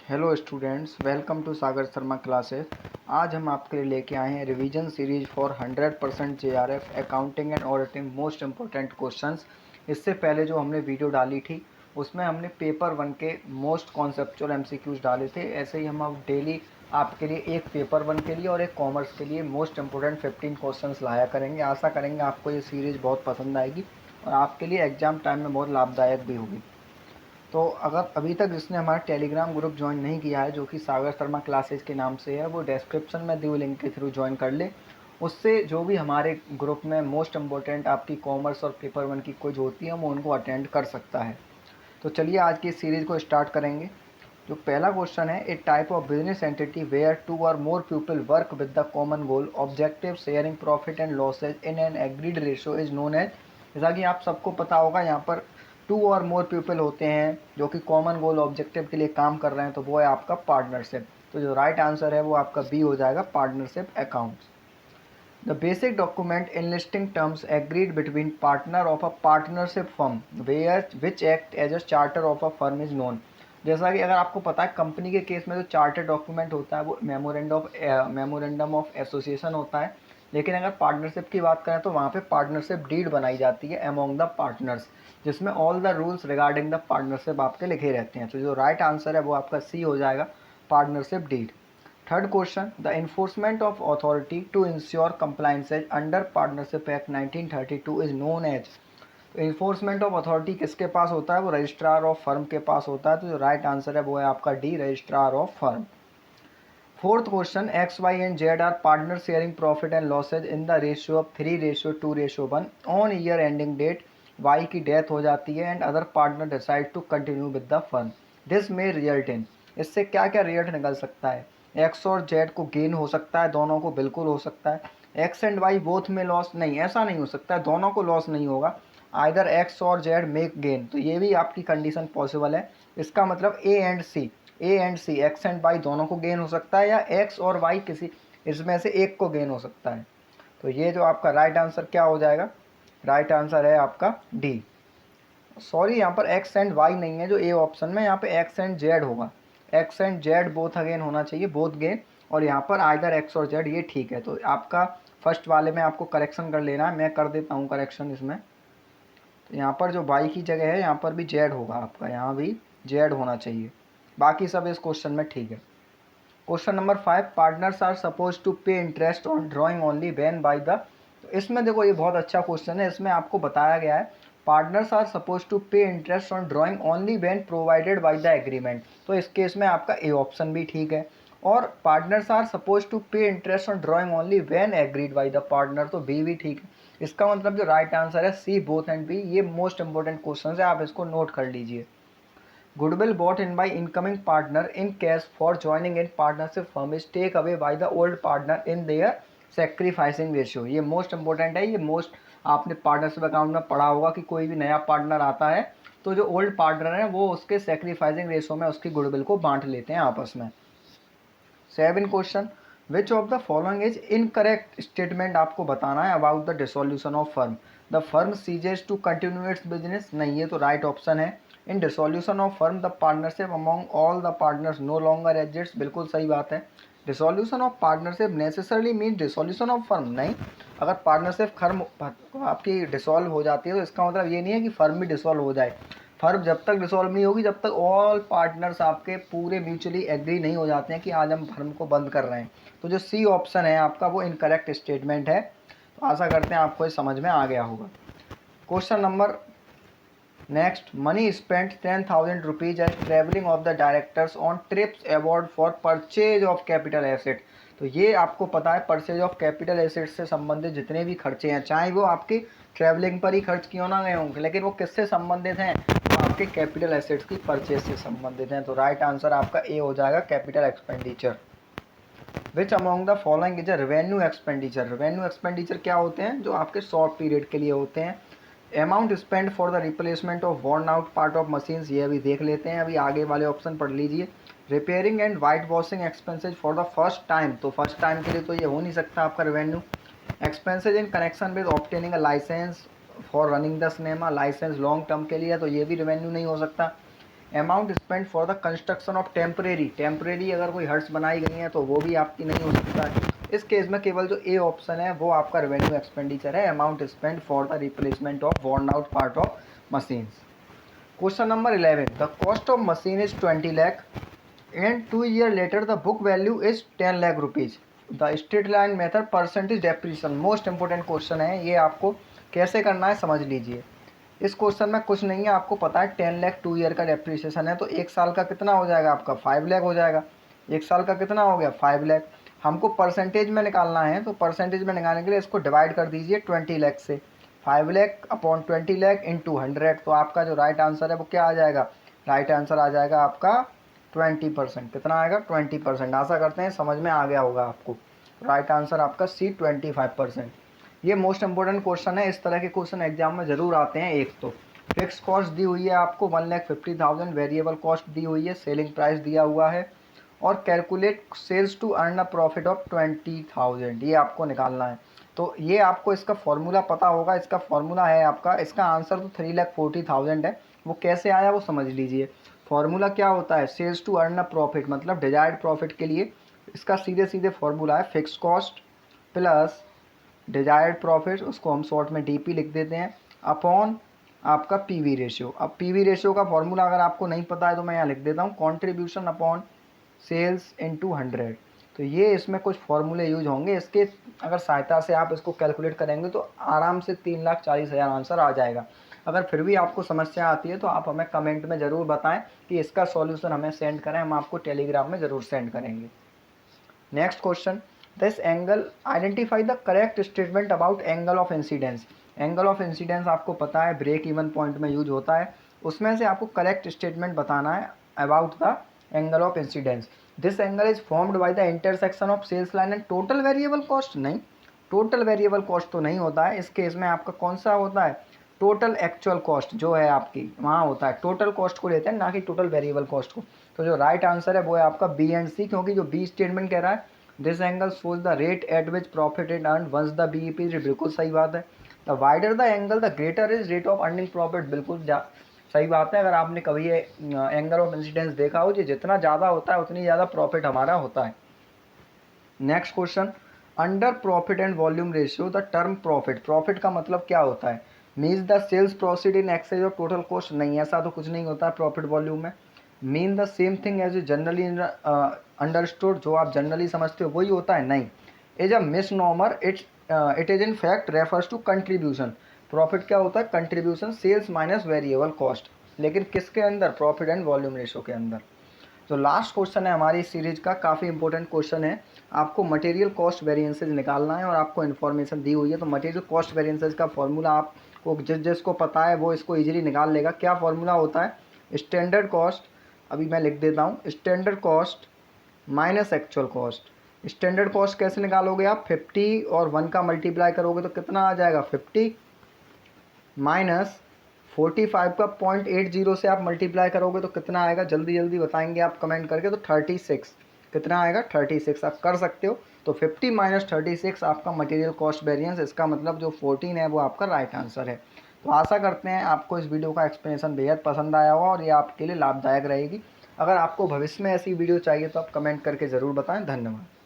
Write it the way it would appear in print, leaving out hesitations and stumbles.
Hello students, welcome to Sagar Sharma classes. आज हम आपके लिए लेके आए हैं revision series for 100% JRF accounting and auditing most important questions. इससे पहले जो हमने वीडियो डाली थी उसमें हमने पेपर 1 के मोस्ट कॉन्सेप्चुअल एमसीक्यूज डाले थे। ऐसे ही हम अब डेली आपके लिए एक पेपर 1 के लिए और एक कॉमर्स के लिए मोस्ट इम्पोर्टेंट 15 क्वेश्चन लाया करेंगे। आशा करेंगे आपको ये सीरीज़ बहुत पसंद आएगी और आपके लिए एग्ज़ाम टाइम में बहुत लाभदायक भी होगी। तो अगर अभी तक जिसने हमारा टेलीग्राम ग्रुप ज्वाइन नहीं किया है, जो कि सागर शर्मा क्लासेस के नाम से है, वो डिस्क्रिप्शन में दिए हुए लिंक के थ्रू ज्वाइन कर ले। उससे जो भी हमारे ग्रुप में मोस्ट इम्पोर्टेंट आपकी कॉमर्स और पेपर 1 की कुछ होती है वो उनको अटेंड कर सकता है। तो चलिए आज की सीरीज़ को स्टार्ट करेंगे। जो पहला क्वेश्चन है, a type of business entity where 2 और more people work with the common goal objective sharing profit and losses in an agreed ratio is known as. जैसा कि आप सबको पता होगा, यहाँ पर 2 और मोर पीपल होते हैं जो कि कॉमन गोल ऑब्जेक्टिव के लिए काम कर रहे हैं, तो वो है आपका पार्टनरशिप। तो जो राइट आंसर है वो आपका बी हो जाएगा, partnership accounts. The basic document enlisting terms agreed between partner of a partnership firm which act as a charter of a firm is known। जैसा कि अगर आपको पता है, कंपनी के केस में जो चार्टर डॉक्यूमेंट होता है वो मेमोरेंडम ऑफ एसोसिएशन होता है। लेकिन अगर पार्टनरशिप की बात करें तो वहाँ पे पार्टनरशिप डीड बनाई जाती है अमॉन्ग द पार्टनर्स, जिसमें all the rules regarding the partnership आपके लिखे रहते हैं। तो जो राइट आंसर है वो आपका सी हो जाएगा, partnership deed. Third question, the enforcement of authority to ensure compliances under Partnership Act 1932 is known as। तो इन्फोर्समेंट ऑफ अथॉरिटी किसके पास होता है? वो रजिस्ट्रार ऑफ फर्म के पास होता है। तो जो राइट आंसर है वो है आपका D, registrar of firm. Fourth question, X Y and Z are partner sharing profit and losses in the ratio of 3:2:1 on year ending date. Y की डेथ हो जाती है and other partner decide to continue with the firm. This में result in, इससे क्या क्या result निकल सकता है? एक्स और जेड को गेन हो सकता है, दोनों को बिल्कुल हो सकता है। एक्स एंड वाई बोथ में लॉस, नहीं ऐसा नहीं हो सकता है, दोनों को लॉस नहीं होगा। आइदर एक्स और जेड मेक गेन, तो ये भी आपकी कंडीशन पॉसिबल है। इसका मतलब A and C X and Y दोनों को गेन हो सकता है, या एक्स और वाई किसी इसमें से एक को गेन हो सकता है। तो ये जो आपका राइट आंसर क्या हो जाएगा? राइट आंसर है आपका डी। सॉरी, यहाँ पर एक्स एंड वाई नहीं है जो ए ऑप्शन में, यहाँ पे एक्स एंड जेड होगा। X and Z both again होना चाहिए, बोथ गेन। और यहाँ पर आइदर एक्स और जेड, ये ठीक है। तो आपका फर्स्ट वाले में आपको करेक्शन कर लेना है, मैं कर देता हूँ करेक्शन इसमें। तो यहाँ पर जो वाई की जगह है यहाँ पर भी जेड होगा आपका, यहाँ भी जेड होना चाहिए। बाकी सब इस क्वेश्चन में ठीक है। Question number 5, partners are suppose to pay interest on drawing only when by the. तो इसमें देखो ये बहुत अच्छा क्वेश्चन है। इसमें आपको बताया गया है partners are suppose to pay interest on drawing only when provided by the agreement. तो इस केस में आपका ए ऑप्शन भी ठीक है। और partners are suppose to pay interest on drawing only when agreed by the partner, तो B भी ठीक है। इसका मतलब जो राइट आंसर है सी, बोथ एंड बी। ये मोस्ट इंपॉर्टेंट क्वेश्चन है, आप इसको नोट कर लीजिए। Goodwill bought in by incoming partner in cash for joining in partnership firm is take away by the old partner in their sacrificing ratio। ये most important है। ये most आपने partnership account में पढ़ा होगा कि कोई भी नया पार्टनर आता है तो जो ओल्ड पार्टनर है वो उसके सेक्रीफाइसिंग रेशो में उसकी गुडविल को बांट लेते हैं आपस में। 7 question, which of the following is incorrect statement आपको बताना है about the dissolution of firm. The firm ceases to continue its business, नहीं, ये तो राइट ऑप्शन है। In dissolution of firm the partnership among all the partners no longer exist, बिल्कुल सही बात है। Dissolution of partnership necessarily mean dissolution of firm, नहीं। अगर पार्टनरशिप फर्म आपकी डिसॉल्व हो जाती है तो इसका मतलब ये नहीं है कि फर्म भी डिसॉल्व हो जाए। फर्म जब तक डिसॉल्व नहीं होगी जब तक ऑल पार्टनर्स आपके पूरे म्यूचुअली एग्री नहीं हो जाते हैं कि आज हम फर्म को बंद कर रहे हैं। तो जो सी ऑप्शन है आपका वो इनकरेक्ट स्टेटमेंट है। तो आशा करते हैं आपको ये समझ में आ गया होगा। Question number next, money spent 10,000 rupees as travelling of the directors on trips award for purchase of capital asset. तो ये आपको पता है, परचेज ऑफ कैपिटल एसेट से संबंधित जितने भी खर्चे हैं, चाहे वो आपके ट्रैवलिंग पर ही खर्च क्यों ना गए होंगे, लेकिन वो किससे संबंधित हैं? वो आपके कैपिटल एसेट्स की परचेज से संबंधित हैं। तो राइट आंसर आपका ए हो जाएगा, capital expenditure. Which among the following is a revenue expenditure. Revenue expenditure क्या होते हैं? जो आपके शॉर्ट पीरियड के लिए होते हैं। Amount spend for the replacement of worn out part of machines, ये अभी देख लेते हैं, अभी आगे वाले ऑप्शन पढ़ लीजिए। Repairing and white washing expenses for the first time, तो फर्स्ट टाइम के लिए तो ये हो नहीं सकता आपका revenue. Expenses in connection with obtaining license for running the cinema, license long term के लिए, तो ये भी रेवेन्यू नहीं हो सकता। Amount spend for the construction of temporary अगर कोई हट्स बनाई गई हैं तो वो भी आपकी नहीं हो सकता है। इस केस में केवल जो ए ऑप्शन है वो आपका रेवेन्यू एक्सपेंडिचर है, amount spend for the replacement of worn out part of machines. Question number 11, the cost of machine is 20 lakh and 2 year later the book value is 10 lakh rupees. The straight line method percentage depreciation, most important question है ये। आपको कैसे करना है समझ लीजिए। इस question में कुछ नहीं है, आपको पता है 10 लाख 2 ईयर का डेप्रिसिएशन है, तो एक साल का कितना हो जाएगा आपका 5 लाख हो जाएगा। एक साल का कितना हो गया 5 लाख। हमको परसेंटेज में निकालना है, तो परसेंटेज में निकालने के लिए इसको डिवाइड कर दीजिए 20 लाख से। 5 लाख अपॉन 20 लाख इंटू 100, तो आपका जो राइट आंसर है वो क्या आ जाएगा, राइट आंसर आ जाएगा आपका 20%। कितना आएगा 20%। आशा करते हैं समझ में आ गया होगा आपको। राइट आंसर आपका सी 25%। ये मोस्ट इंपॉर्टेंट क्वेश्चन है, इस तरह के क्वेश्चन एग्जाम में ज़रूर आते हैं। एक तो फिक्स कॉस्ट दी हुई है आपको 1,50,000, वेरिएबल कॉस्ट दी हुई है, सेलिंग प्राइस दिया हुआ है, और calculate sales to earn a profit of 20,000, ये आपको निकालना है। तो ये आपको इसका फॉर्मूला पता होगा। इसका फॉर्मूला है आपका, इसका आंसर तो 3,40,000 है। वो कैसे आया वो समझ लीजिए। फॉर्मूला क्या होता है, sales to earn a profit मतलब डिजायर्ड प्रॉफिट के लिए इसका सीधे सीधे फॉर्मूला है fixed cost plus desired profit, उसको हम शॉर्ट में डीपी लिख देते हैं, अपॉन आपका पीवी रेशियो। अब पीवी रेशियो का फॉर्मूला अगर आपको नहीं पता है तो मैं यहाँ लिख देता हूँ, कंट्रीब्यूशन अपॉन सेल्स इनटू 100। तो ये इसमें कुछ फॉर्मूले यूज होंगे, इसके अगर सहायता से आप इसको कैलकुलेट करेंगे तो आराम से 3,40,000 आंसर आ जाएगा। अगर फिर भी आपको समस्या आती है तो आप हमें कमेंट में ज़रूर बताएं कि इसका सॉल्यूशन हमें सेंड करें, हम आपको टेलीग्राम में ज़रूर सेंड करेंगे। Next question, this angle identify the correct statement about angle of incidence. Angle of incidence आपको पता है ब्रेक इवन पॉइंट में यूज होता है, उसमें से आपको करेक्ट स्टेटमेंट बताना है about the angle of incidence. This angle is formed by the intersection of sales line and total variable cost. नहीं, टोटल वेरिएबल कॉस्ट तो नहीं होता है। इस केस में आपका कौन सा होता है, टोटल एक्चुअल कॉस्ट जो है आपकी वहाँ होता है, टोटल कॉस्ट को लेते हैं ना कि टोटल वेरिएबल कॉस्ट को। तो जो राइट आंसर है वो है आपका बी एंड सी, क्योंकि जो बी स्टेटमेंट कह रहा है this angle shows the rate at which profit is earn once the BEP, बिल्कुल सही बात है। The wider the angle the greater is rate of earning profit, बिल्कुल सही बात है। अगर आपने कभी ये एंगल ऑफ इंसिडेंस देखा हो, जितना ज़्यादा होता है उतनी ज़्यादा प्रॉफिट हमारा होता है। Next question, under profit and volume ratio the term profit, profit का मतलब क्या होता है, means the sales proceed in excess of total cost. नहीं, ऐसा तो कुछ नहीं होता है प्रॉफिट वॉल्यूम में। Mean the same thing as you generally understood, जो आप जनरली समझते हो वही होता है। नहीं, is a misnomer, it is in fact refers to contribution. Profit क्या होता है, contribution sales minus variable cost, लेकिन किसके अंदर, प्रॉफिट एंड वॉल्यूम रेशियो के अंदर। जो लास्ट क्वेश्चन है हमारी सीरीज का, काफ़ी इंपॉर्टेंट क्वेश्चन है। आपको मटेरियल कॉस्ट वेरिएंसेज निकालना है और आपको इन्फॉर्मेशन दी हुई है। तो मटेरियल कॉस्ट वेरिएंसेज का फॉर्मूला आपको जिसको पता है वो इसको इजीली निकाल लेगा। क्या फॉर्मूला होता है, स्टैंडर्ड कॉस्ट, अभी मैं लिख देता हूँ, standard cost minus actual cost. Standard cost कैसे निकालोगे आप, 50 और 1 का मल्टीप्लाई करोगे तो कितना आ जाएगा 50 माइनस 45 का 0.80 से आप मल्टीप्लाई करोगे तो कितना आएगा, जल्दी जल्दी बताएंगे आप कमेंट करके, तो 36। कितना आएगा 36, आप कर सकते हो। तो 50 माइनस 36 आपका मटेरियल कॉस्ट वेरिएंस, इसका मतलब जो 14 है वो आपका राइट आंसर है। तो आशा करते हैं आपको इस वीडियो का एक्सप्लेनेशन बेहद पसंद आया होगा और ये आपके लिए लाभदायक रहेगी। अगर आपको भविष्य में ऐसी वीडियो चाहिए तो आप कमेंट करके ज़रूर बताएं। धन्यवाद।